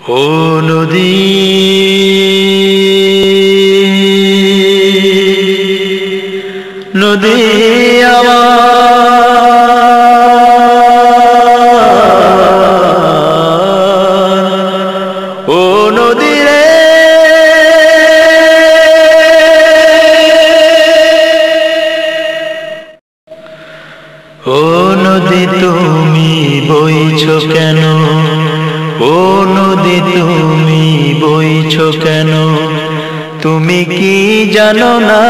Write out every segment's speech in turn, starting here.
ও নদী নদী আমার, ও নদী রে ও নদী তুমি বইছো কেন, ও নদী তুমি বইছো কেন, তুমি কি জানো না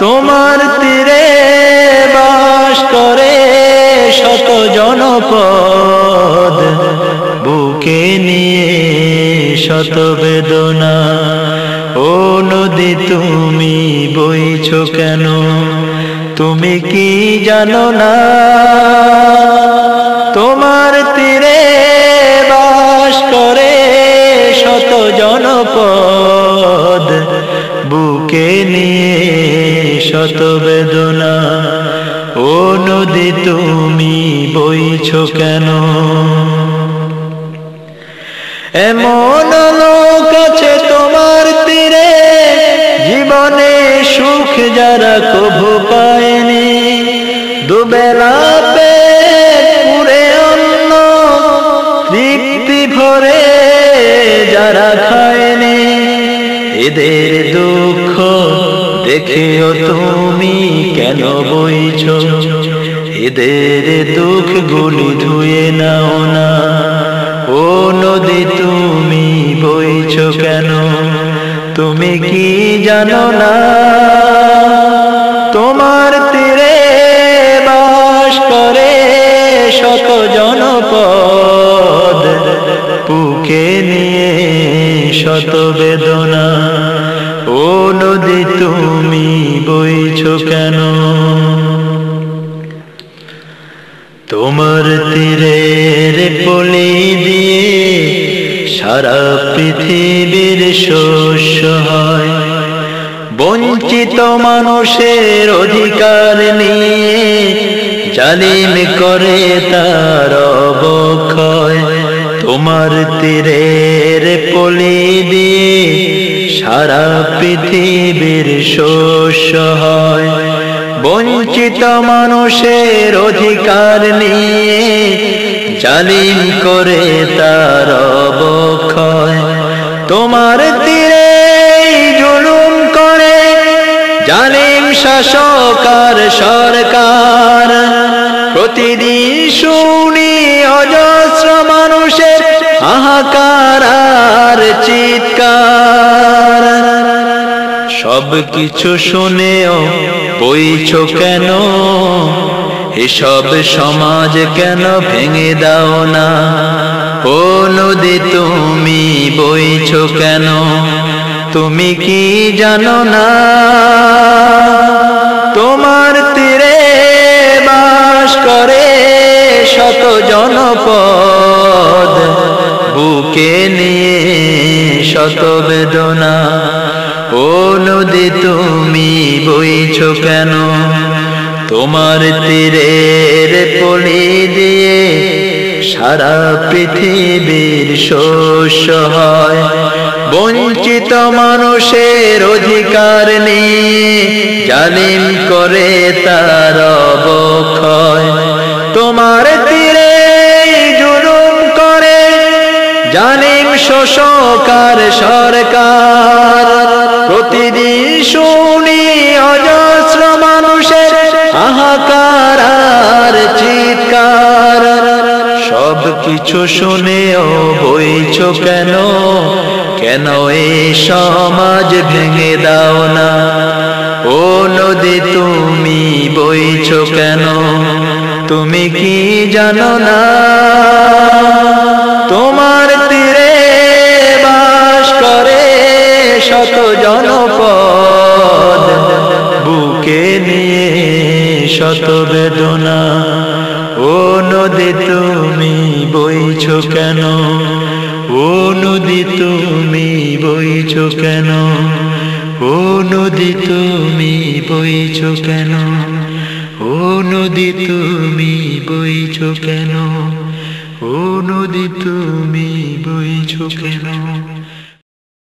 তোমার তীরে বাস করে শত জনপদ, বুকে নিয়ে শত বেদনা। ও নদী তুমি বইছো কেন, তুমি কি জানো না তোমার তীরে বাস করে শত জনপদ, বুকে নিয়ে শত বেদনা। ও নদী তুমি বইছো কেন, এমন লোক আছে তোমার তীরে জীবনে সুখ যারা কভু পায়নি, দুবেলা পেট পুরে অন্ন তৃপ্তি ভরে যারা খায়নি, এদের দুঃখ দেখেও তুমি কেন বইছো, এদের দুঃখ গুলি ধুয়ে নাও না। ও নদী তুমি বইছো কেন, তুমি কি জানো না তোমার তীরে বাস করে শত জনপদ, বুকে নিয়ে শত বেদনা। ও নদী তুমি বইছো কেন, তোমার তীরের পলি দিয়ে সারা পৃথিবীর শস্য হয়, বঞ্চিত মানুষের অধিকার নিয়ে জালিম করে তার অবক্ষয়। তোমার তীরের পলি দিয়ে সারা পৃথিবীর শস্য হয়, বঞ্চিত মানুষের অধিকার নিয়ে জালিম করে তার অবক্ষয়। তোমার তীরে জুলুম করে জালিম শাসক আর সরকার, প্রতিদিন শুনি অজস্র মানুষের হাহাকার আর চিৎকার। সব কিছু শুনেও বইছো কেন, এসব সমাজ কেন ভেঙে দাও না। ও নদী তুমি বইছো কেন, তুমি কি জানো না তোমার তীরে বাস করে শত জনপদ, বুকে নিয়ে শত বেদনা। ও নদী তুমি বইছো কেন, তোমার তীরের পলি দিয়ে সারা পৃথিবীর শস্য হয়, বঞ্চিত মানুষের অধিকার নিয়ে জালিম করে তার অবক্ষয়। তোমার তীরে জুলুম করে জালিম শোষক আর সরকার, প্রতিদিন শুনি অজস্র মানুষের হাহাকার আর চিৎকার। সব কিছু শুনেও বইছো কেন, কেন এই সমাজ ভেঙে দাও না। ও নদী তুমি বইছো কেন, তুমি কি জানো না তোমার তীরে বাস করে শত জনপদ, বুকে নিয়ে শত বেদনা। ও নদী তুমি বইছো কেন, ও নদী তুমি বইছো কেন, ও নদী তুমি বইছো কেন, ও নদী তুমি বইছো কেন, ও ও নদী তুমি বইছো কেন?